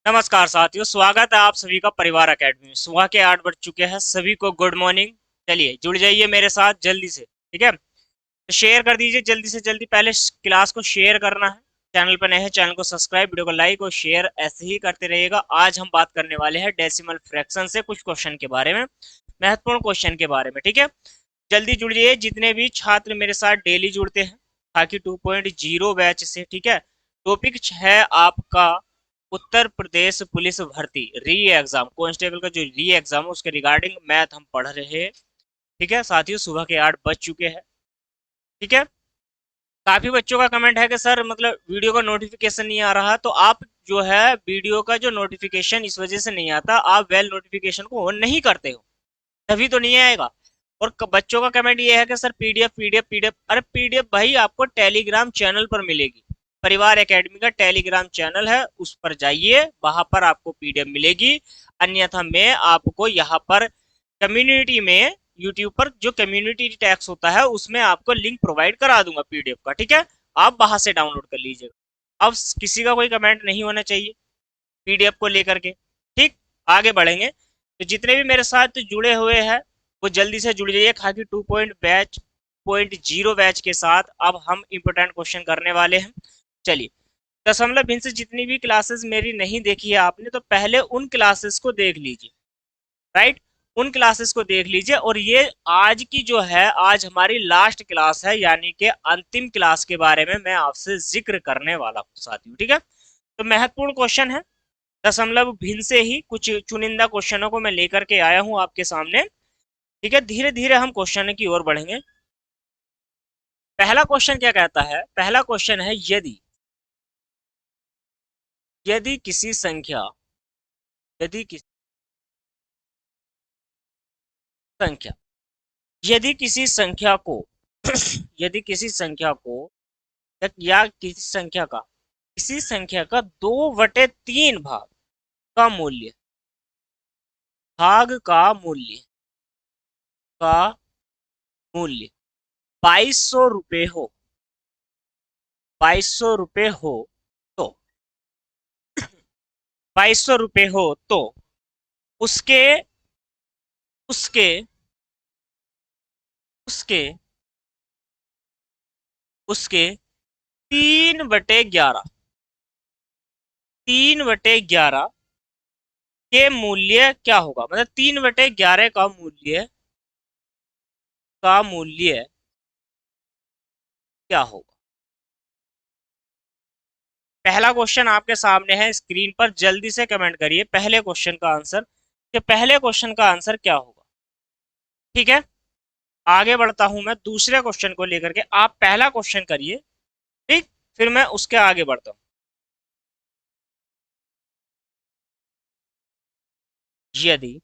नमस्कार साथियों, स्वागत है आप सभी का परिवार एकेडमी में। सुबह के 8 बज चुके हैं, सभी को गुड मॉर्निंग। चलिए जुड़ जाइए मेरे साथ जल्दी से, ठीक है। तो शेयर कर दीजिए जल्दी से जल्दी, पहले क्लास को शेयर करना है। चैनल पर नए हैं, चैनल को सब्सक्राइब, वीडियो को लाइक और शेयर ऐसे ही करते रहिएगा। आज हम बात करने वाले हैं डेसिमल फ्रैक्शन से कुछ क्वेश्चन के बारे में, महत्वपूर्ण क्वेश्चन के बारे में, ठीक है। जल्दी जुड़ जाइए जितने भी छात्र मेरे साथ डेली जुड़ते हैं ताकि 2.0 बैच से, ठीक है। टॉपिक है आपका उत्तर प्रदेश पुलिस भर्ती री एग्जाम, कांस्टेबल का जो री एग्जाम है उसके रिगार्डिंग मैथ हम पढ़ रहे हैं, ठीक है साथियों। सुबह के 8 बज चुके हैं, ठीक है। काफी बच्चों का कमेंट है कि सर मतलब वीडियो का नोटिफिकेशन नहीं आ रहा, तो आप जो है वीडियो का जो नोटिफिकेशन इस वजह से नहीं आता, आप वेल नोटिफिकेशन को ऑन नहीं करते हो, तभी तो नहीं आएगा। और बच्चों का कमेंट ये है कि सर पीडीएफ पीडीएफ पीडीएफ, अरे पीडीएफ भाई आपको टेलीग्राम चैनल पर मिलेगी। परिवार एकेडमी का टेलीग्राम चैनल है, उस पर जाइए, वहां पर आपको पीडीएफ मिलेगी। अन्यथा मैं आपको यहाँ पर कम्युनिटी में, यूट्यूब पर जो कम्युनिटी टैक्स होता है उसमें आपको लिंक प्रोवाइड करा दूंगा पीडीएफ का, ठीक है। आप वहां से डाउनलोड कर लीजिएगा। अब किसी का कोई कमेंट नहीं होना चाहिए पीडीएफ को लेकर के, ठीक। आगे बढ़ेंगे, तो जितने भी मेरे साथ जुड़े हुए हैं वो जल्दी से जुड़ जाइए, खाकी 2.0 बैच के साथ अब हम इंपोर्टेंट क्वेश्चन करने वाले हैं। चलिए, दशमलव भिन्न से जितनी भी क्लासेस मेरी नहीं देखी है आपने, तो पहले उन क्लासेस को देख लीजिए, राइट। उन क्लासेस को देख लीजिए, और ये आज की जो है, आज हमारी लास्ट क्लास है, यानी कि अंतिम क्लास के बारे में मैं आपसे जिक्र करने वाला हूँ साथियों, ठीक है। तो महत्वपूर्ण क्वेश्चन है, दशमलव भिन्न से ही कुछ चुनिंदा क्वेश्चनों को मैं लेकर के आया हूं आपके सामने, ठीक है। धीरे धीरे हम क्वेश्चन की ओर बढ़ेंगे। पहला क्वेश्चन क्या कहता है, पहला क्वेश्चन है, यदि यदि किसी संख्या यदि किसी संख्या यदि किसी संख्या को यदि किसी संख्या को या किसी संख्या का 2/3 भाग का मूल्य, भाग का मूल्य 2200 रुपये हो, 2200 रुपये हो, तो 2200 रुपये हो तो उसके उसके उसके उसके 3/11 के मूल्य क्या होगा, मतलब 3/11 का मूल्य क्या होगा। पहला क्वेश्चन आपके सामने है स्क्रीन पर, जल्दी से कमेंट करिए पहले क्वेश्चन का आंसर, कि पहले क्वेश्चन का आंसर क्या होगा, ठीक है। आगे बढ़ता हूं मैं दूसरे क्वेश्चन को लेकर के, आप पहला क्वेश्चन करिए, ठीक। फिर मैं उसके आगे बढ़ता हूं। यदि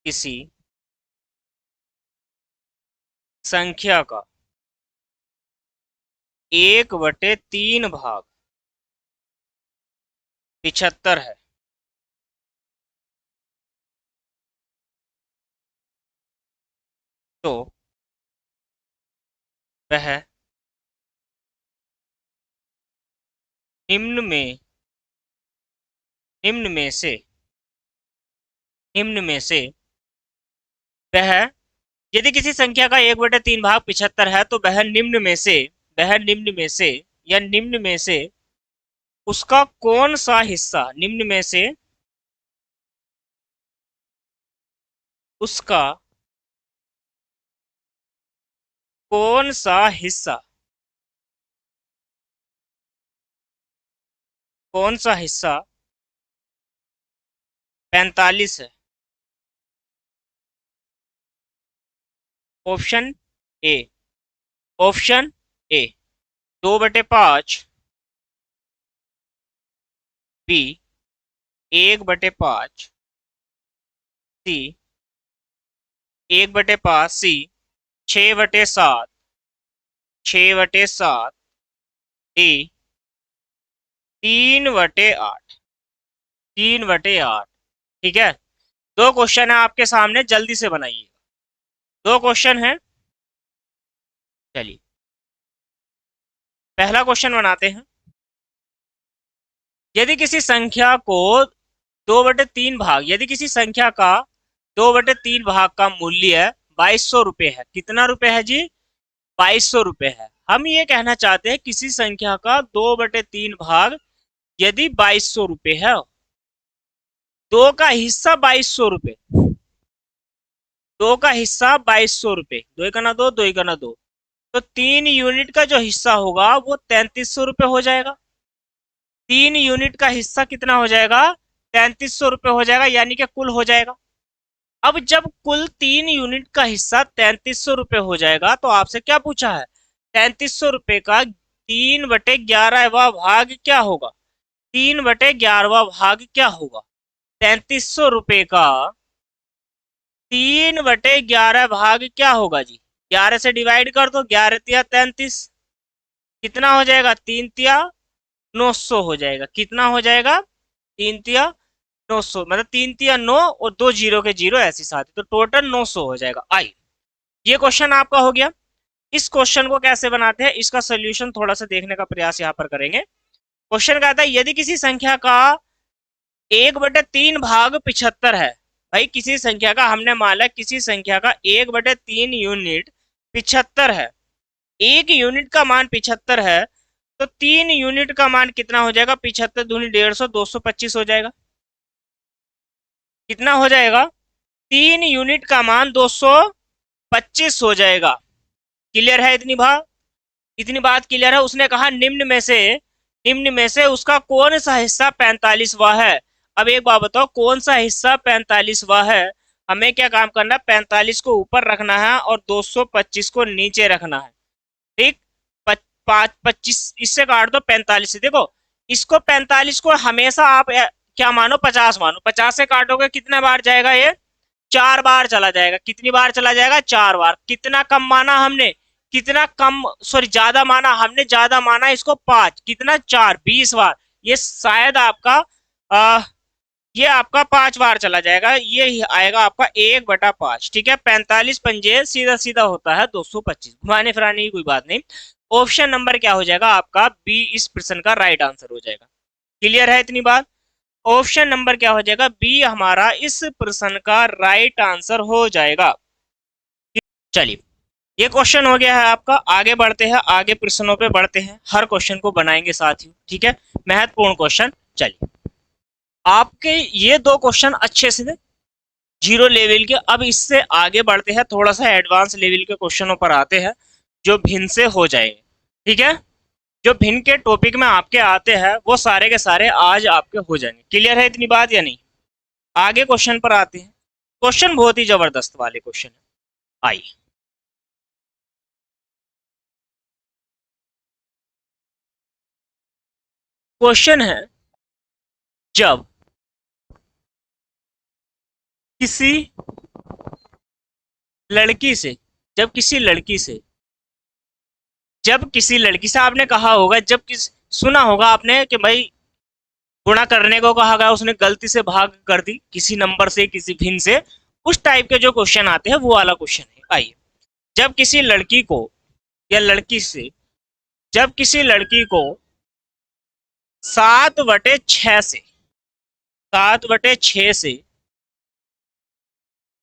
किसी संख्या का 1/3 भाग 75 है, तो वह निम्न में निम्न में से निम्न में से वह यदि किसी संख्या का 1/3 भाग 75 है, तो वह निम्न में से या निम्न में से उसका कौन सा हिस्सा, निम्न में से उसका कौन सा हिस्सा, कौन सा हिस्सा 45 है। Option A, option A 2/5, B 1/5, C 1/5, C 6/7, 6/7, D 3/8, 3/8, ठीक है। दो क्वेश्चन है आपके सामने, जल्दी से बनाइए, दो क्वेश्चन है। चलिए, पहला क्वेश्चन बनाते हैं। यदि किसी संख्या को 2/3 भाग, यदि किसी संख्या का 2/3 भाग का मूल्य 2200 रुपये है। कितना रुपए है जी? 2200 रुपये है। हम ये कहना चाहते हैं किसी संख्या का 2/3 भाग यदि 2200 रुपये है, दो का हिस्सा 2200 रुपये, दो का हिस्सा 2200 रुपये, दो का ना दो, दो का ना दो, तो 3 यूनिट का जो हिस्सा होगा वो 3300 रुपये हो जाएगा। 3 यूनिट का हिस्सा कितना हो जाएगा? 3300 रुपये हो जाएगा, यानी कि कुल हो जाएगा। अब जब कुल 3 यूनिट का हिस्सा 3300 रुपये हो जाएगा तो आपसे क्या पूछा है? 3300 रुपये का 3/11वां भाग क्या होगा? 3/11वां भाग क्या होगा? 3300 रुपये का 3/11 भाग क्या होगा जी? 11 से डिवाइड कर दो, 11 तिया 33, कितना हो जाएगा? 3 तिया 900 हो जाएगा। कितना हो जाएगा? 3 तिया 900, मतलब 3 तिया 9 और 2 जीरो के जीरो ऐसी साथी, तो टोटल 900 हो जाएगा। आई, ये क्वेश्चन आपका हो गया। इस क्वेश्चन को कैसे बनाते हैं, इसका सोल्यूशन थोड़ा सा देखने का प्रयास यहाँ पर करेंगे। क्वेश्चन कहता है यदि किसी संख्या का 1/3 भाग 75 है। भाई किसी संख्या का, हमने माना किसी संख्या का 1/3 यूनिट 75 है, एक यूनिट का मान 75 है, तो 3 यूनिट का मान कितना हो जाएगा? 75 दूनी 150, 225 हो जाएगा। कितना हो जाएगा? 3 यूनिट का मान 225 हो जाएगा। क्लियर है इतनी बात? इतनी बात क्लियर है? उसने कहा निम्न में से उसका कौन सा हिस्सा 45वां है। अब एक बात बताओ, कौन सा हिस्सा 45वां है? हमें क्या काम करना है? 45 को ऊपर रखना है और 225 को नीचे रखना है। ठीक, 25 इससे काट दो 45 से। देखो इसको 45 को हमेशा आप क्या मानो? 50 मानो। 50 से काटोगे कितने बार जाएगा? ये 4 बार चला जाएगा। कितनी बार चला जाएगा? 4 बार। कितना कम माना हमने? कितना कम, सॉरी ज्यादा माना हमने, ज्यादा माना इसको 5, कितना 4, 20 बार। ये शायद आपका ये आपका 5 बार चला जाएगा। ये आएगा आपका 1/5। ठीक है, 45 पंजे सीधा सीधा होता है 225, घुमाने फिराने की कोई बात नहीं। ऑप्शन नंबर क्या हो जाएगा आपका? बी इस प्रश्न का राइट आंसर हो जाएगा। क्लियर है इतनी बात? ऑप्शन नंबर क्या हो जाएगा? बी हमारा इस प्रश्न का राइट आंसर हो जाएगा। चलिए, ये क्वेश्चन हो गया है आपका। आगे बढ़ते हैं, आगे प्रश्नों पे बढ़ते हैं, हर क्वेश्चन को बनाएंगे साथियों। ठीक है, महत्वपूर्ण क्वेश्चन। चलिए, आपके ये दो क्वेश्चन अच्छे से जीरो लेवल के। अब इससे आगे बढ़ते हैं, थोड़ा सा एडवांस लेवल के क्वेश्चनों पर आते हैं जो भिन्न से हो जाएंगे। ठीक है, जो भिन्न के टॉपिक में आपके आते हैं वो सारे के सारे आज आपके हो जाएंगे। क्लियर है इतनी बात या नहीं? आगे क्वेश्चन पर आते हैं। क्वेश्चन बहुत ही जबरदस्त वाले क्वेश्चन है। आइए, क्वेश्चन है जब किसी लड़की से जब किसी लड़की से जब किसी लड़की से आपने कहा होगा, जब किस सुना होगा आपने कि भाई गुणा करने को कहा गया, उसने गलती से भाग कर दी किसी नंबर से, किसी भिन्न से। उस टाइप के जो क्वेश्चन आते हैं वो वाला क्वेश्चन है। आइए, जब किसी लड़की को या लड़की से जब किसी लड़की को 7/6 से 7/6 से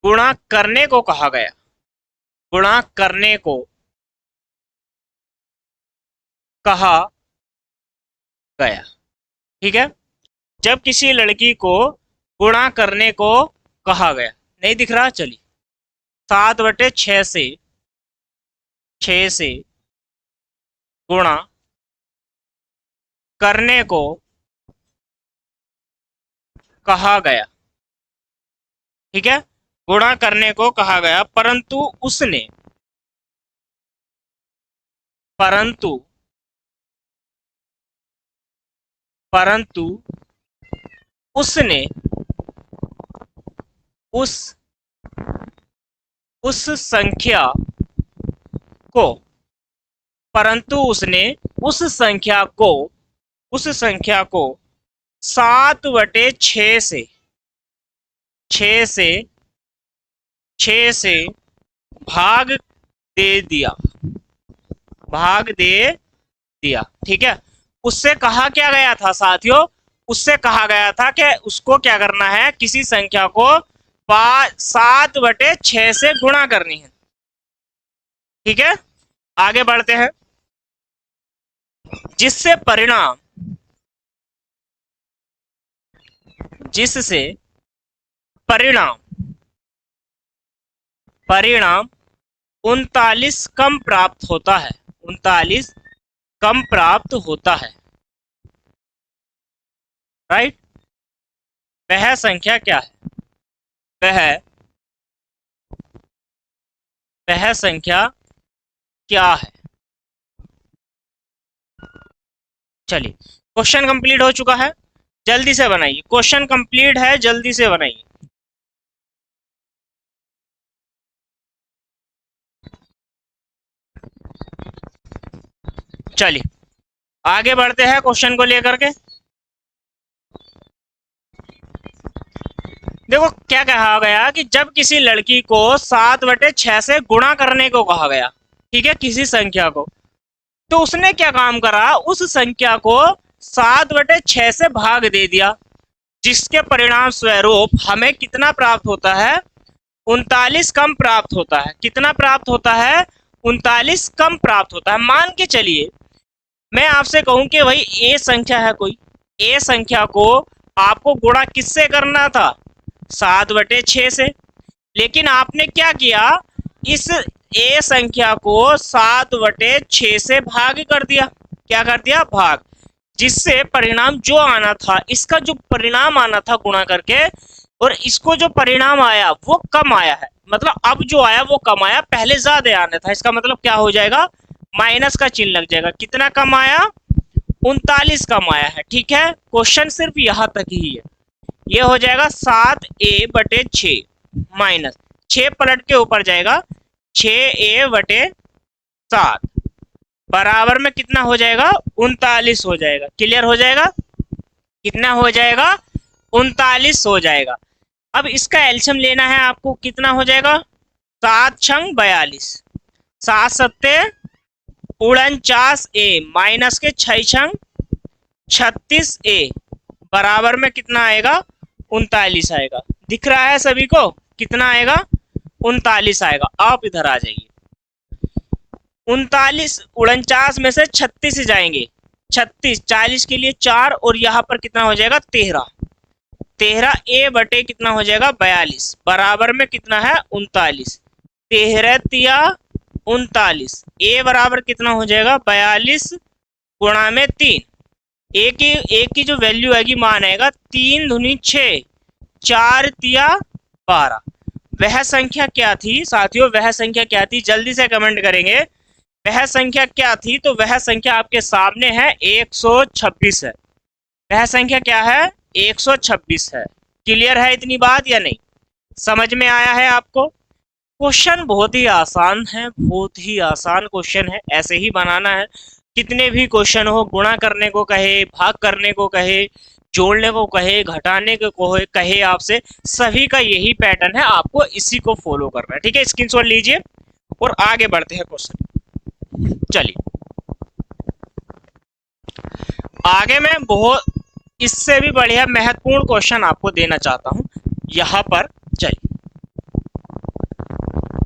गुणा करने को कहा गया, गुणा करने को कहा गया। ठीक है, जब किसी लड़की को गुणा करने को कहा गया, नहीं दिख रहा? चलिए, 7/6 से 6 से गुणा करने को कहा गया। ठीक है, गुणा करने को कहा गया, परंतु उसने परंतु परंतु उसने उस उस संख्या को परंतु उसने उस संख्या को उस संख्या को 7/6 से 6 से 6 से भाग दे दिया, भाग दे दिया। ठीक है, उससे कहा क्या गया था साथियों? उससे कहा गया था कि उसको क्या करना है, किसी संख्या को 7/6 से गुणा करनी है। ठीक है, आगे बढ़ते हैं। जिससे परिणाम जिससे परिणाम परिणाम 39 कम प्राप्त होता है, 39 कम प्राप्त होता है। राइट, वह संख्या क्या है? वह वह संख्या क्या है? चलिए, क्वेश्चन कंप्लीट हो चुका है, जल्दी से बनाइए। क्वेश्चन कंप्लीट है, जल्दी से बनाइए। चलिए आगे बढ़ते हैं क्वेश्चन को लेकर के। देखो क्या कहा गया कि जब किसी लड़की को 7/6 से गुणा करने को कहा गया, ठीक है, किसी संख्या को, तो उसने क्या काम करा, उस संख्या को 7/6 से भाग दे दिया, जिसके परिणाम स्वरूप हमें कितना प्राप्त होता है, 39 कम प्राप्त होता है। कितना प्राप्त होता है? 39 कम प्राप्त होता है। मान के चलिए मैं आपसे कहूं कि भाई ए संख्या है कोई, ए संख्या को आपको गुणा किससे करना था? 7/6 से। लेकिन आपने क्या किया, इस ए संख्या को 7/6 से भाग कर दिया। क्या कर दिया? भाग। जिससे परिणाम जो आना था, इसका जो परिणाम आना था गुणा करके, और इसको जो परिणाम आया वो कम आया है। मतलब अब जो आया वो कम आया, पहले ज्यादा आना था। इसका मतलब क्या हो जाएगा, माइनस का चिन्ह लग जाएगा। कितना कम आया? 39 कम आया है। ठीक है, क्वेश्चन सिर्फ यहां तक ही है। ये हो जाएगा 7a/6 माइनस 6 पलट के ऊपर जाएगा 6a/7 बराबर में कितना हो जाएगा? 39 हो जाएगा। क्लियर हो जाएगा? कितना हो जाएगा? 39 हो जाएगा। अब इसका एल्शियम लेना है आपको, कितना हो जाएगा? 7 छंग 42, 7 सत्ते 49a माइनस के 6 छंग 36a बराबर में कितना आएगा? 39 आएगा। दिख रहा है सभी को? कितना आएगा? 39 आएगा। आप इधर आ जाइए। 39 49 में से 36 जाएंगे, 36 40 के लिए 4, और यहाँ पर कितना हो जाएगा? 13। 13 ए बटे कितना हो जाएगा? 42 बराबर में कितना है? 39। 13 तिया 39, ए बराबर कितना हो जाएगा? 42 गुणा में 3। एक की जो वैल्यू आएगी, मान आएगा 3 दूनी 6, 4 तिया 12। वह संख्या क्या थी साथियों? वह संख्या क्या थी? जल्दी से कमेंट करेंगे। वह संख्या क्या थी? तो वह संख्या आपके सामने है, 126 है। वह संख्या क्या है? 126 है। क्लियर है इतनी बात या नहीं? समझ में आया है आपको? क्वेश्चन बहुत ही आसान है, बहुत ही आसान क्वेश्चन है। ऐसे ही बनाना है। कितने भी क्वेश्चन हो, गुणा करने को कहे, भाग करने को कहे, जोड़ने को कहे, घटाने को कहे आपसे, सभी का यही पैटर्न है। आपको इसी को फॉलो करना है। ठीक है, स्क्रीनशॉट लीजिए और आगे बढ़ते हैं क्वेश्चन। चलिए आगे मैं बहुत इससे भी बढ़िया महत्वपूर्ण क्वेश्चन आपको देना चाहता हूं यहां पर। चलिए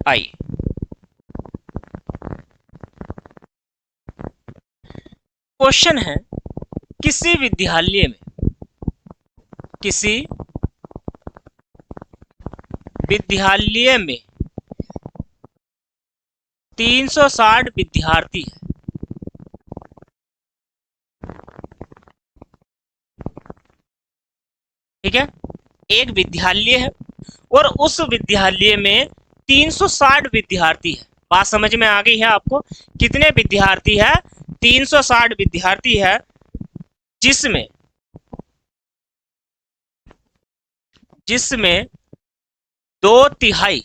आइए, क्वेश्चन है, किसी विद्यालय में 360 विद्यार्थी है। ठीक है, एक विद्यालय है और उस विद्यालय में 360 विद्यार्थी है। बात समझ में आ गई है आपको? कितने विद्यार्थी है? 360 विद्यार्थी है, जिसमें जिसमें दो तिहाई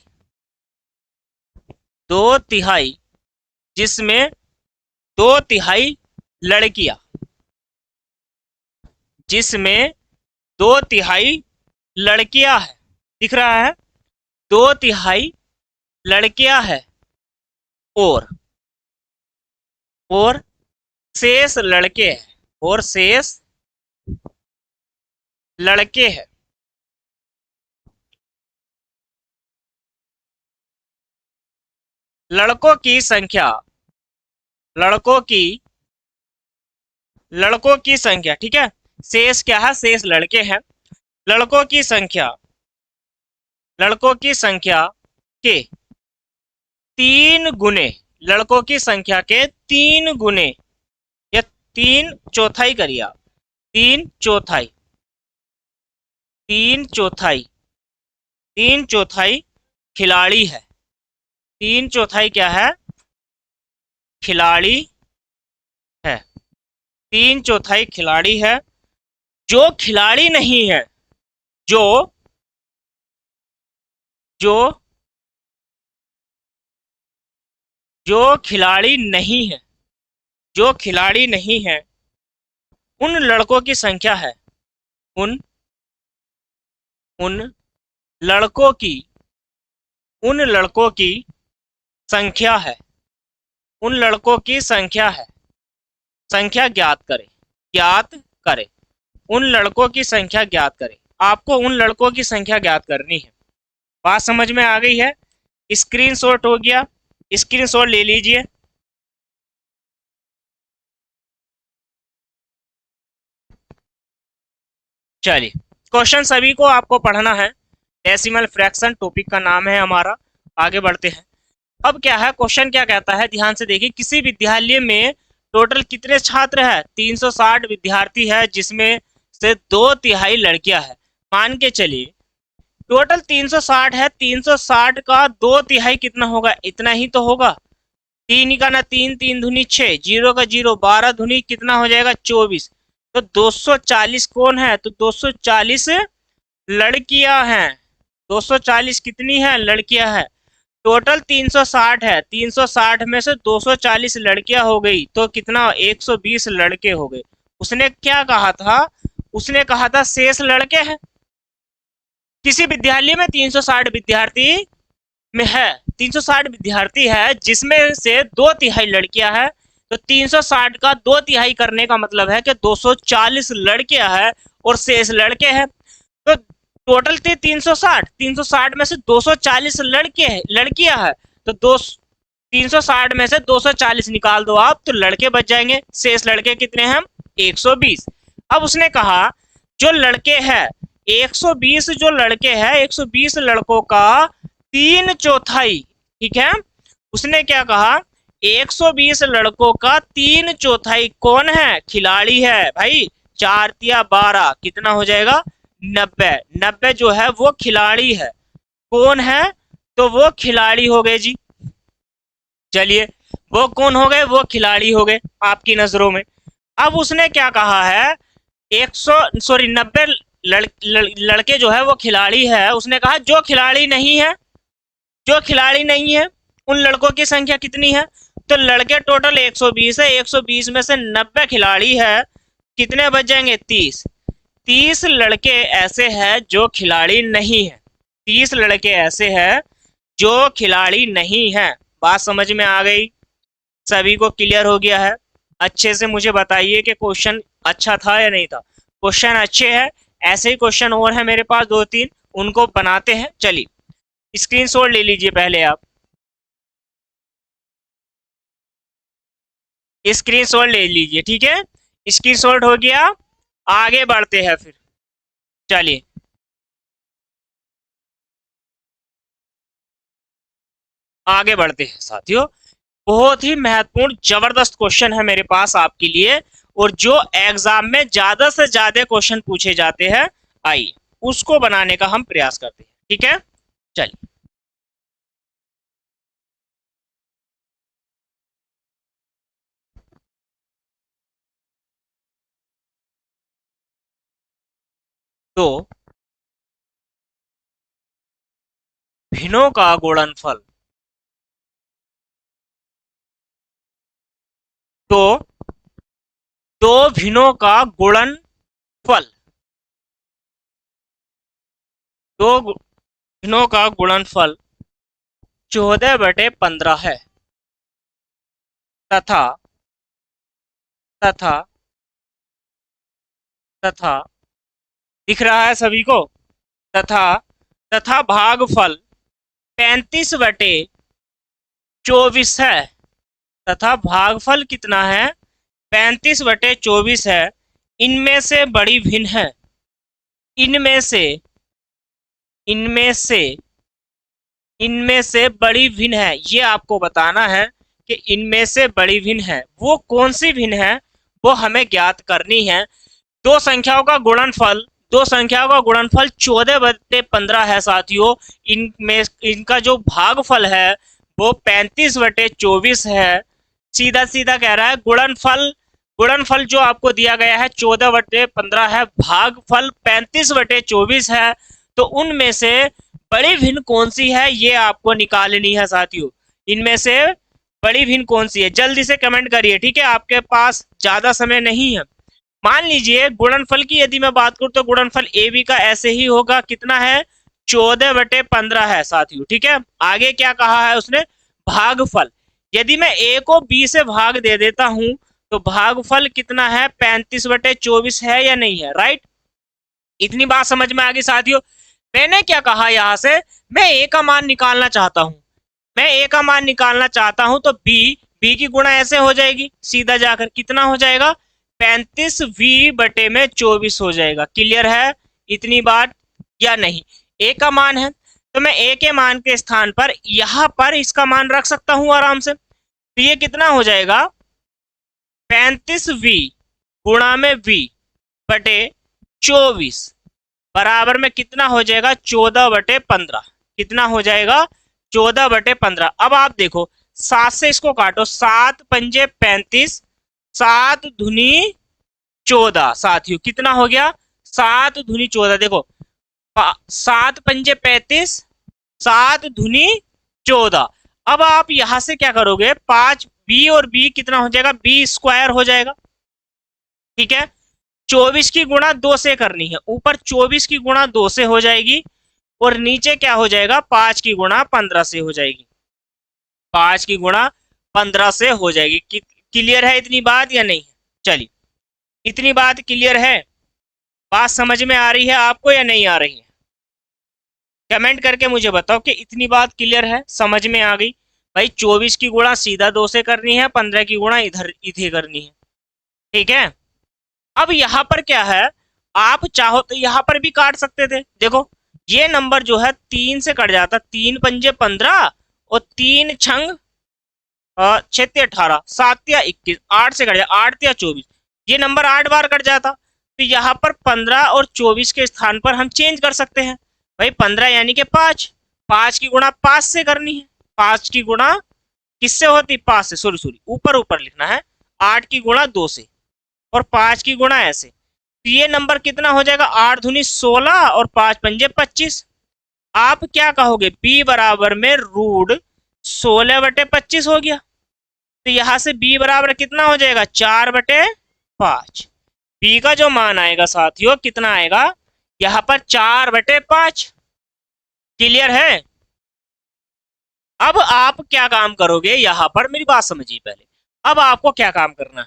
जिसमें 2/3 लड़कियां, जिसमें 2/3 लड़कियां है। दिख रहा है? 2/3 लड़कियां है, और शेष लड़के हैं, और शेष लड़के हैं। लड़कों की संख्या, लड़कों की लड़कों की संख्या, ठीक है। शेष क्या है? शेष लड़के हैं। लड़कों की संख्या, लड़कों की संख्या के 3 गुने, लड़कों की संख्या के 3 गुने, या 3 चौथाई करिए आप। 3 चौथाई, 3 चौथाई, 3 चौथाई खिलाड़ी है। 3 चौथाई क्या है? खिलाड़ी है। 3 चौथाई खिलाड़ी है। जो खिलाड़ी नहीं है, जो जो जो खिलाड़ी नहीं है, जो खिलाड़ी नहीं है, उन लड़कों की संख्या है, उन उन लड़कों की, उन लड़कों की संख्या है, उन लड़कों की संख्या है। संख्या ज्ञात करें, ज्ञात करें। उन लड़कों की संख्या ज्ञात करें। आपको उन लड़कों की संख्या ज्ञात करनी है। बात समझ में आ गई है? स्क्रीनशॉट हो गया, स्क्रीनशॉट ले लीजिए। चलिए, क्वेश्चन सभी को आपको पढ़ना है। डेसिमल फ्रैक्शन टॉपिक का नाम है हमारा। आगे बढ़ते हैं। अब क्या है, क्वेश्चन क्या कहता है, ध्यान से देखिए। किसी विद्यालय में टोटल कितने छात्र है? 360 विद्यार्थी है, जिसमें से 2/3 लड़कियां है। मान के चलिए टोटल 360 है, 360 का 2/3 कितना होगा? इतना ही तो होगा। तीन का ना तीन, तीन धुनी 6, जीरो का जीरो, 12 धुनी कितना हो जाएगा? 24। तो 240 कौन है? तो 240 लड़कियां हैं। 240 कितनी है? लड़कियां हैं। टोटल 360 है, 360 में से 240 लड़कियां हो गई तो कितना? 120 लड़के हो गए। उसने क्या कहा था? उसने कहा था शेष लड़के हैं। किसी विद्यालय में 360 विद्यार्थी में है, 360 विद्यार्थी है, जिसमें से 2/3 लड़कियां हैं। तो 360 का 2/3 करने का मतलब है कि 240 लड़कियां हैं और शेष लड़के हैं। तो टोटल थे 360, 360 में से 240 लड़के हैं, लड़कियां हैं। तो 360 में से 240 निकाल दो आप, तो लड़के बच जाएंगे। शेष लड़के कितने हैं? 120। अब उसने कहा जो लड़के हैं, 120 जो लड़के हैं, 120 लड़कों का 3 चौथाई, ठीक है। उसने क्या कहा? 120 लड़कों का 3 चौथाई कौन है? खिलाड़ी है भाई। 4 या 12 कितना हो जाएगा? 90। 90 जो है वो खिलाड़ी है। कौन है? तो वो खिलाड़ी हो गए जी। चलिए, वो कौन हो गए? वो खिलाड़ी हो गए आपकी नजरों में। अब उसने क्या कहा है? 100 सॉरी 90 लड़के जो है वो खिलाड़ी है। उसने कहा जो खिलाड़ी नहीं है, जो खिलाड़ी नहीं है, उन लड़कों की संख्या कितनी है? तो लड़के टोटल 120 है, 120 में से 90 खिलाड़ी है, कितने बच जाएंगे? 30। 30 लड़के ऐसे हैं जो खिलाड़ी नहीं है। 30 लड़के ऐसे हैं जो खिलाड़ी नहीं है। बात समझ में आ गई? सभी को क्लियर हो गया है? अच्छे से मुझे बताइए कि क्वेश्चन अच्छा था या नहीं था। क्वेश्चन अच्छे हैं, ऐसे ही क्वेश्चन और है मेरे पास 2-3, उनको बनाते हैं। चलिए, स्क्रीनशॉट ले लीजिए पहले आप। स्क्रीनशॉट ले लीजिए, ठीक है। स्क्रीनशॉट हो गया। आगे बढ़ते हैं फिर। चलिए, आगे बढ़ते हैं साथियों। बहुत ही महत्वपूर्ण जबरदस्त क्वेश्चन है मेरे पास आपके लिए, और जो एग्जाम में ज्यादा से ज्यादा क्वेश्चन पूछे जाते हैं, आइए उसको बनाने का हम प्रयास करते हैं, ठीक है। चलिए, तो भिन्नों का गुणनफल, तो दो भिन्नों का गुणनफल, दो भिन्नों का गुणनफल 14/15 है, तथा तथा तथा दिख रहा है सभी को? तथा तथा भागफल 35/24 है। तथा भागफल कितना है? 35/24 है। इनमें से बड़ी भिन्न है। इनमें से इनमें से इनमें से बड़ी भिन्न है, ये आपको बताना है कि इनमें से बड़ी भिन्न है। वो कौन सी भिन्न है, वो हमें ज्ञात करनी है। दो संख्याओं का गुणनफल 14/15 है साथियों। इनमें इनका जो भागफल है वो 35/24 है। सीधा सीधा कह रहा है गुणनफल गुणनफल जो आपको दिया गया है 14/15 है, भागफल 35/24 है। तो उनमें से बड़ी भिन्न कौन सी है, ये आपको निकालनी है साथियों। इनमें से बड़ी भिन्न कौन सी है, जल्दी से कमेंट करिए, ठीक है? आपके पास ज्यादा समय नहीं है। मान लीजिए गुणनफल की यदि मैं बात करूं तो गुणनफल ए बी का ऐसे ही होगा, कितना है? 14/15 है साथियों, ठीक है? आगे क्या कहा है उसने? भागफल। यदि मैं ए को बी से भाग दे देता हूं तो भागफल कितना है? 35/24 है या नहीं है? राइट, इतनी बात समझ में आ गई साथियों। मैंने क्या कहा यहां से, मैं ए का मान निकालना चाहता हूं। मैं ए का मान निकालना चाहता हूं तो बी की गुणा ऐसे हो जाएगी, सीधा जाकर कितना हो जाएगा? 35v/24 हो जाएगा। क्लियर है इतनी बात या नहीं? ए का मान है तो मैं ए के मान के स्थान पर यहां पर इसका मान रख सकता हूं आराम से। तो ये कितना हो जाएगा? 35v गुणा में v/24 बराबर में कितना हो जाएगा? 14/15। कितना हो जाएगा? 14/15। अब आप देखो, 7 से इसको काटो, 7×5 = 35, 7×14 साथियों कितना हो गया? 7×14। देखो, 7×5 = 35, 7×14। अब आप यहां से क्या करोगे? 5 बी और बी कितना हो जाएगा? b² हो जाएगा, ठीक है? 24 की गुणा 2 से करनी है, ऊपर 24 की गुणा 2 से हो जाएगी और नीचे क्या हो जाएगा? 5 की गुणा 15 से हो जाएगी। 5 की गुणा 15 से हो जाएगी। क्लियर है इतनी बात या नहीं? चलिए, इतनी बात क्लियर है? बात समझ में आ रही है आपको या नहीं आ रही है? कमेंट करके मुझे बताओ कि इतनी बात क्लियर है, समझ में आ गई? भाई 24 की गुणा सीधा 2 से करनी है, 15 की गुणा इधर इधर करनी है, ठीक है? अब यहां पर क्या है, आप चाहो तो यहां पर भी काट सकते थे। देखो, ये नंबर जो है 3 से कट जाता, 3×5 = 15 और 3×6 = 18, 7×21, 8 से कट जाता, 8×24, ये नंबर 8 बार कट जाता। तो यहाँ पर 15 और 24 के स्थान पर हम चेंज कर सकते हैं। भाई 15 यानी कि 5, 5 की गुणा 5 से करनी है। 5 की गुणा किससे होती? 5 से, सॉरी सॉरी, ऊपर ऊपर लिखना है। 8 की गुणा 2 से और 5 की गुणा ऐसे। तो ये नंबर कितना हो जाएगा? 8×2 = 16 और 5×5 = 25। आप क्या कहोगे? b बराबर में √16/25 हो गया। तो यहां से b बराबर कितना हो जाएगा? 4/5। b का जो मान आएगा साथियों कितना आएगा? यहां पर 4/5। क्लियर है? अब आप क्या काम करोगे यहां पर, मेरी बात समझिए पहले। अब आपको क्या काम करना है,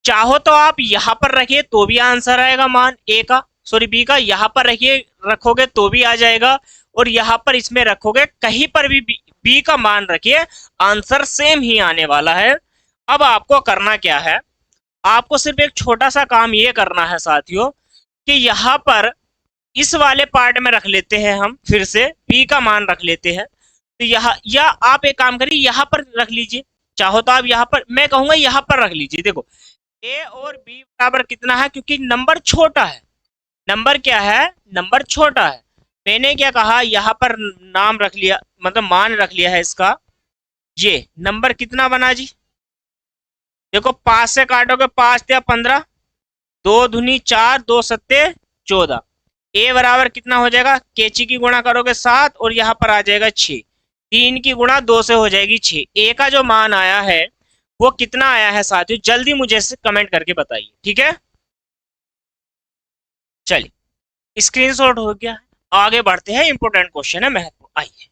चाहो तो आप यहां पर रखिए तो भी आंसर आएगा, मान ए का, सॉरी बी का, यहां पर रखिए, रखोगे तो भी आ जाएगा। और यहां पर इसमें रखोगे, कहीं पर भी बी का मान रखिए, आंसर सेम ही आने वाला है। अब आपको करना क्या है, आपको सिर्फ एक छोटा सा काम ये करना है साथियों कि यहां पर इस वाले पार्ट में रख लेते हैं, हम फिर से बी का मान रख लेते हैं। तो यहाँ, या आप एक काम करिए यहाँ पर रख लीजिए, चाहो तो आप यहाँ पर, मैं कहूंगा यहाँ पर रख लीजिए। देखो, ए और बी बराबर कितना है, क्योंकि नंबर छोटा है। नंबर क्या है? नंबर छोटा है। मैंने क्या कहा, यहाँ पर नाम रख लिया, मतलब मान रख लिया है इसका। ये नंबर कितना बना जी? देखो, 5 से काटोगे, 5×3 = 15, 2×2 = 4, 2×7 = 14। ए बराबर कितना हो जाएगा? केची की गुणा करोगे 7 और यहाँ पर आ जाएगा 6। 3 की गुणा 2 से हो जाएगी 6। ए का जो मान आया है वो कितना आया है साथियों? जल्दी मुझे कमेंट करके बताइए, ठीक है? चलिए, स्क्रीनशॉट हो गया, आगे बढ़ते हैं। इंपोर्टेंट क्वेश्चन है, महत्व, आइए।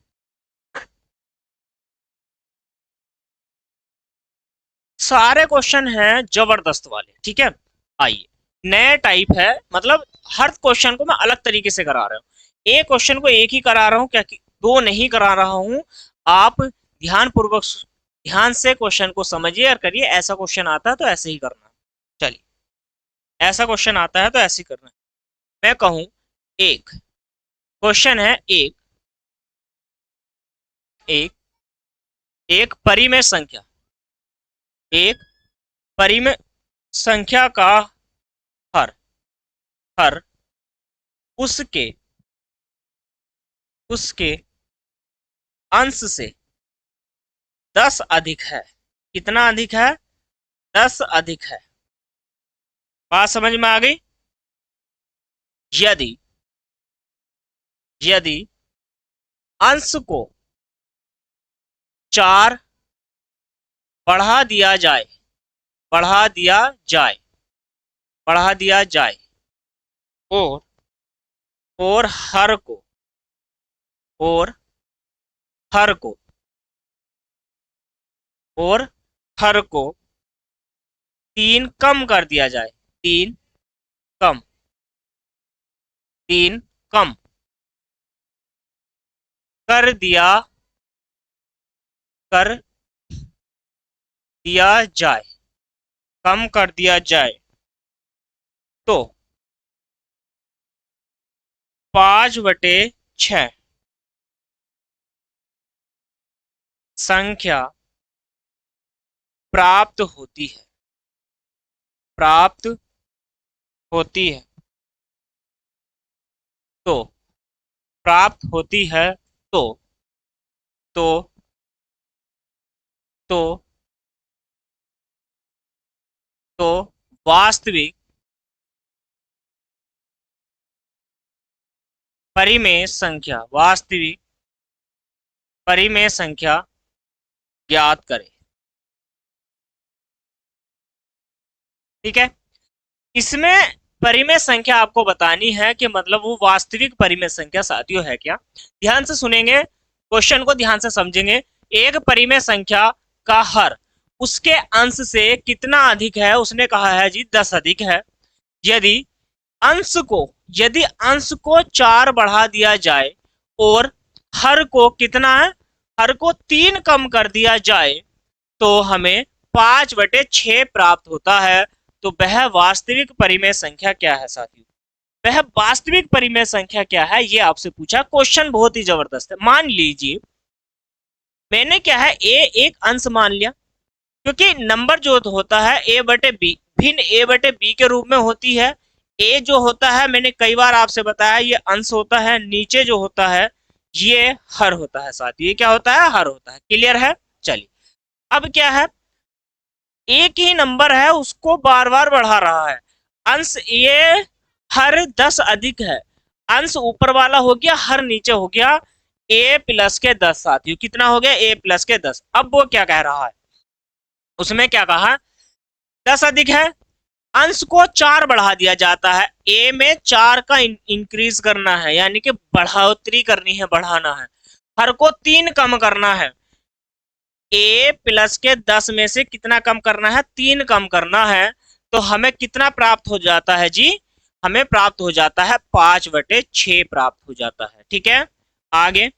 सारे क्वेश्चन हैं जबरदस्त वाले, ठीक है? आइए, नया टाइप है, मतलब हर क्वेश्चन को मैं अलग तरीके से करा रहा हूँ। एक क्वेश्चन को एक ही करा रहा हूँ, क्या कि दो नहीं करा रहा हूँ। आप ध्यान से क्वेश्चन को समझिए और करिए। ऐसा क्वेश्चन आता है तो ऐसे ही करना है। चलिए, ऐसा क्वेश्चन आता है तो ऐसे ही करना है। मैं कहूँ एक क्वेश्चन है, एक एक एक परिमेय संख्या, एक परिमेय संख्या का हर हर उसके उसके अंश से 10 अधिक है। कितना अधिक है? 10 अधिक है। बात समझ में आ गई? यदि यदि अंश को 4 बढ़ा दिया जाए, बढ़ा दिया जाए, बढ़ा दिया जाए, और और हर को और हर को और हर को 3 कम कर दिया जाए, 3 कम, 3 कम कर दिया, कर दिया जाए, कम कर दिया जाए, तो 5/6 संख्या प्राप्त होती है, प्राप्त होती है। तो प्राप्त होती है, तो तो तो तो वास्तविक परिमेय संख्या, वास्तविक परिमेय संख्या ज्ञात करें। ठीक है, इसमें परिमेय संख्या आपको बतानी है कि मतलब वो वास्तविक परिमेय संख्या साथियों है क्या। ध्यान से सुनेंगे, क्वेश्चन को ध्यान से समझेंगे। एक परिमेय संख्या का हर उसके अंश से कितना अधिक है, उसने कहा है जी 10 अधिक है। यदि अंश को यदि अंश को 4 बढ़ा दिया जाए और हर को कितना है, हर को 3 कम कर दिया जाए, तो हमें 5/6 प्राप्त होता है। तो वह वास्तविक परिमेय संख्या क्या है साथियों? वह वास्तविक परिमेय संख्या क्या है, ये आपसे पूछा। क्वेश्चन बहुत ही जबरदस्त है। मान लीजिए मैंने क्या है, ए एक अंश मान लिया, क्योंकि नंबर जो होता है ए बटे बी, भिन्न ए बटे बी के रूप में होती है। ए जो होता है, मैंने कई बार आपसे बताया, ये अंश होता है। नीचे जो होता है ये हर होता है साथियों। ये क्या होता है? हर होता है। क्लियर है? चलिए, अब क्या है, एक ही नंबर है, उसको बार बार बढ़ा रहा है। अंश ये हर 10 अधिक है। अंश ऊपर वाला हो गया, हर नीचे हो गया। ए प्लस के 10 साथियों, कितना हो गया? ए प्लस के 10। अब वो क्या कह रहा है, उसमें क्या कहा, 10 अधिक है, अंश को 4 बढ़ा दिया जाता है। ए में 4 का इंक्रीज करना है, यानी कि बढ़ोतरी करनी है, बढ़ाना है। हर को 3 कम करना है। ए प्लस के 10 में से कितना कम करना है? 3 कम करना है। तो हमें कितना प्राप्त हो जाता है जी? हमें प्राप्त हो जाता है 5/6 प्राप्त हो जाता है। ठीक है, आगे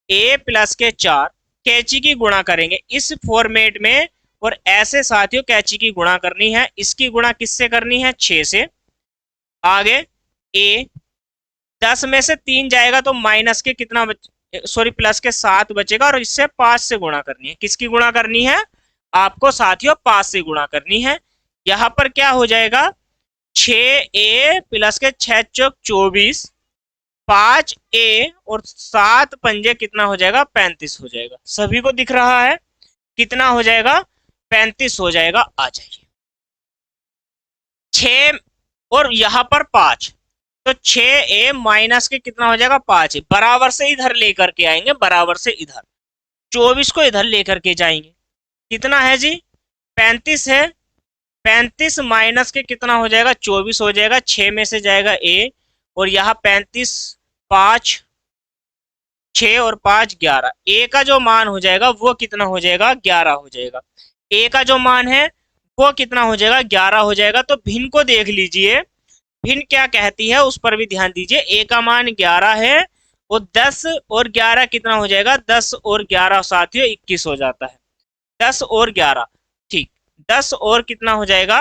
ए प्लस के 4 कैची की गुणा करेंगे इस फॉर्मेट में, और ऐसे साथियों कैची की गुणा करनी है। इसकी गुणा किससे करनी है? 6 से। आगे ए 10 में से 3 जाएगा तो माइनस के कितना सॉरी प्लस के 7 बचेगा, और इससे 5 से गुणा करनी है। किसकी गुणा करनी है? आपको साथियों 5 से गुणा करनी है। यहां पर क्या हो जाएगा, 6a प्लस के 6 चौक 24, 5a और 7 पंजे कितना हो जाएगा? 35 हो जाएगा। सभी को दिख रहा है? कितना हो जाएगा? 35 हो जाएगा। आ जाइए, 6 और यहां पर 5, तो 6a माइनस के कितना हो जाएगा? 5 बराबर से इधर लेकर के आएंगे, बराबर से इधर 24 को इधर लेकर के जाएंगे। कितना है जी? 35 है। 35 माइनस के कितना हो जाएगा? 24 हो जाएगा। 6 में से जाएगा a, और यहाँ 35, 5, 6 और 5 11। a का जो मान हो जाएगा वो कितना हो जाएगा? 11 हो जाएगा। a का जो मान है वो कितना हो जाएगा, 11 हो जाएगा। तो भिन्न को देख लीजिए, भिन्न क्या कहती है उस पर भी ध्यान दीजिए। ए का मान 11 है और 10 और 11 कितना हो जाएगा, 10 और 11 साथियों 21 हो जाता है। 10 और 11, ठीक, 10 और कितना हो जाएगा,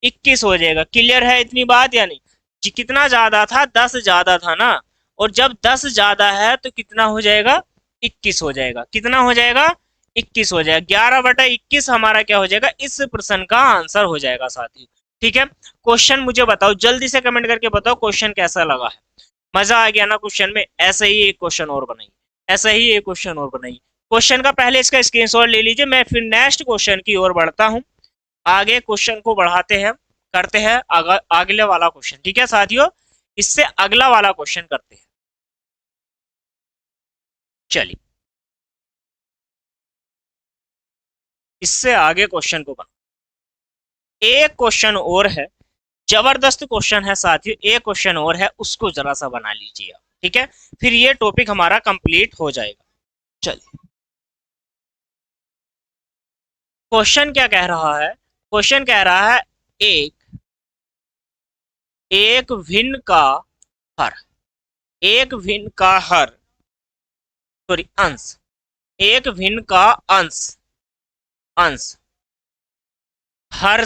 21 हो जाएगा। क्लियर है इतनी बात या नहीं जी? कितना ज्यादा था, 10 ज्यादा था ना, और जब 10 ज्यादा है तो कितना हो जाएगा, 21 हो जाएगा। कितना हो जाएगा, 21 हो जाएगा। 11/21 हमारा क्या हो जाएगा, इस प्रश्न का आंसर हो जाएगा साथी। ठीक है, क्वेश्चन मुझे बताओ, जल्दी से कमेंट करके बताओ क्वेश्चन कैसा लगा है। मजा आ गया ना क्वेश्चन में? ऐसा ही एक क्वेश्चन और बनाइए, ऐसा ही एक क्वेश्चन और बनाइए। क्वेश्चन का पहले इसका स्क्रीनशॉट ले लीजिए, मैं फिर नेक्स्ट क्वेश्चन की ओर बढ़ता हूँ। आगे क्वेश्चन को बढ़ाते हैं, करते हैं अगले वाला क्वेश्चन। ठीक है साथियों, इससे अगला वाला क्वेश्चन करते हैं। चलिए इससे आगे क्वेश्चन को बना, एक क्वेश्चन और है, जबरदस्त क्वेश्चन है साथियों, एक क्वेश्चन और है, उसको जरा सा बना लीजिए आप। ठीक है, फिर ये टॉपिक हमारा कंप्लीट हो जाएगा। चलिए क्वेश्चन क्या कह रहा है, क्वेश्चन कह रहा है एक एक भिन्न का हर, एक भिन्न का हर, सॉरी अंश, एक भिन्न का अंश, अंश हर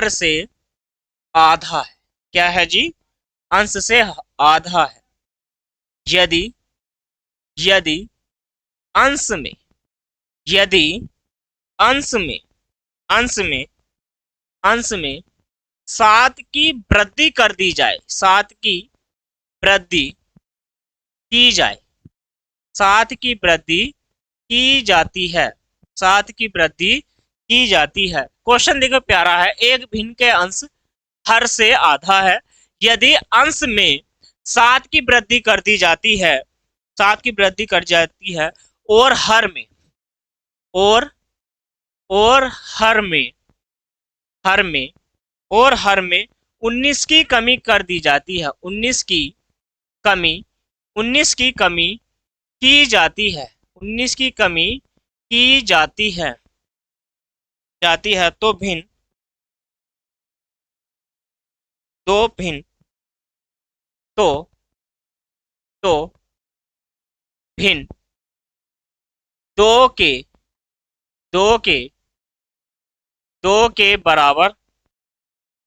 से आधा है। क्या है जी, अंश से आधा है। यदि यदि अंश में, यदि अंश में, अंश में, अंश में 7 की वृद्धि कर दी जाए, 7 की वृद्धि की जाए, 7 की वृद्धि की जाती है, 7 की वृद्धि की जाती है। क्वेश्चन देखो प्यारा है, एक भिन्न के अंश हर से आधा है। यदि अंश में 7 की वृद्धि कर दी जाती है, 7 की वृद्धि कर जाती है, और हर में, और हर में, हर में, और हर में 19 की कमी कर दी जाती है, 19 की कमी, 19 की कमी की जाती है, 19 की कमी की जाती है, तो भिन्न, दो भिन्न, तो तो भिन्न दो के, दो के, दो के बराबर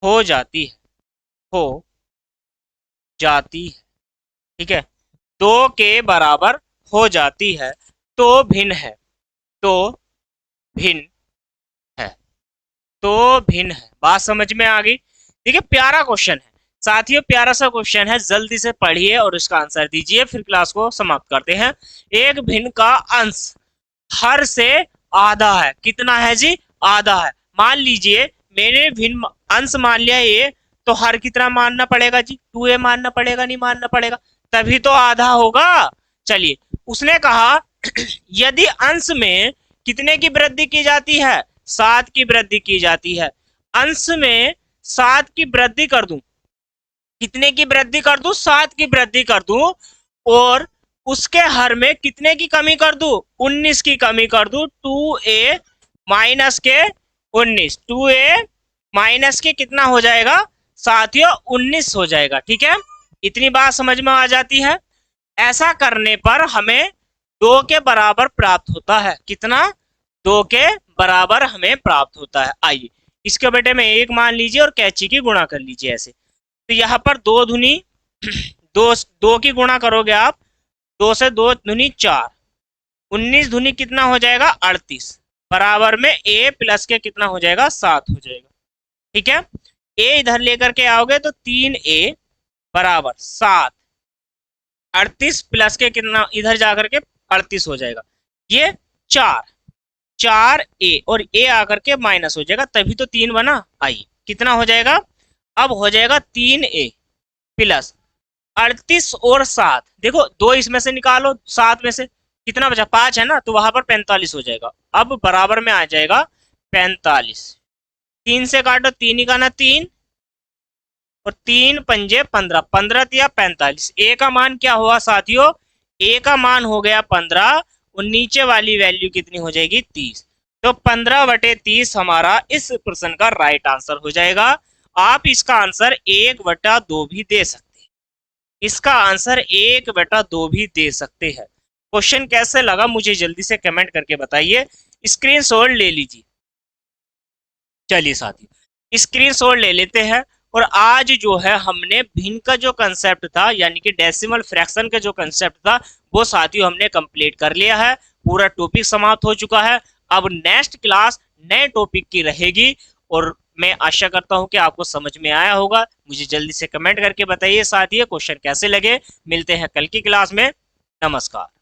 हो जाती है, हो जाती है। ठीक है, दो के बराबर हो जाती है, तो भिन्न है, तो भिन्न है, तो भिन्न है। बात समझ में आ गई? देखिए प्यारा क्वेश्चन है साथियों, प्यारा सा क्वेश्चन है, जल्दी से पढ़िए और इसका आंसर दीजिए, फिर क्लास को समाप्त करते हैं। एक भिन्न का अंश हर से आधा है। कितना है जी, आधा है। मान लीजिए मैंने भिन्न अंश मान लिया ये, तो हर कितना मानना पड़ेगा जी, 2a मानना पड़ेगा, नहीं मानना पड़ेगा, तभी तो आधा होगा। चलिए उसने कहा यदि अंश में कितने की वृद्धि की जाती है, 7 की वृद्धि की जाती है। अंश में 7 की वृद्धि कर दूं, कितने की वृद्धि कर दूं, 7 की वृद्धि कर दूं, और उसके हर में कितने की कमी कर दूं, 19 की कमी कर दूं, 2a माइनस के 19, 2a माइनस के कितना हो जाएगा साथियों, 19 हो जाएगा। ठीक है, इतनी बात समझ में आ जाती है। ऐसा करने पर हमें 2 के बराबर प्राप्त होता है। कितना, 2 के बराबर हमें प्राप्त होता है। आइए इसके बेटे में 1 मान लीजिए और कैची की गुणा कर लीजिए ऐसे। तो यहाँ पर 2 धुनी, दो की गुणा करोगे आप, 2 से 2 धुनी 4, 19 धुनी कितना हो जाएगा, 38, बराबर में a प्लस के कितना हो जाएगा, 7 हो जाएगा। ठीक है, a इधर लेकर के आओगे तो 3a बराबर 7, 38 प्लस के कितना इधर जाकर के 38 हो जाएगा, ये 4a और a आकर के माइनस हो जाएगा, तभी तो 3 बना। आइए कितना हो जाएगा, अब हो जाएगा 3a प्लस 38 और 7, देखो 2 इसमें से निकालो, 7 में से कितना बचा, 5 है ना, तो वहां पर 45 हो जाएगा। अब बराबर में आ जाएगा 45, 3 से काटो, 3 ही का ना 3, और 3 पंजे 15, 15 दिया 45। ए का मान क्या हुआ साथियों, ए का मान हो गया 15, और नीचे वाली वैल्यू कितनी हो जाएगी, 30। तो 15/30 हमारा इस प्रश्न का राइट आंसर हो जाएगा। आप इसका आंसर 1/2 भी दे सकते हैं, इसका आंसर 1/2 भी दे सकते हैं। क्वेश्चन कैसे लगा मुझे जल्दी से कमेंट करके बताइए, स्क्रीनशॉट ले लीजिए। चलिए साथियों स्क्रीनशॉट ले लेते हैं। और आज जो है हमने भिन्न का जो कंसेप्ट था यानी कि डेसिमल फ्रैक्शन का जो कंसेप्ट था वो साथियों हमने कंप्लीट कर लिया है, पूरा टॉपिक समाप्त हो चुका है। अब नेक्स्ट क्लास नए टॉपिक की रहेगी और मैं आशा करता हूं कि आपको समझ में आया होगा। मुझे जल्दी से कमेंट करके बताइए साथियों क्वेश्चन कैसे लगे। मिलते हैं कल की क्लास में। नमस्कार।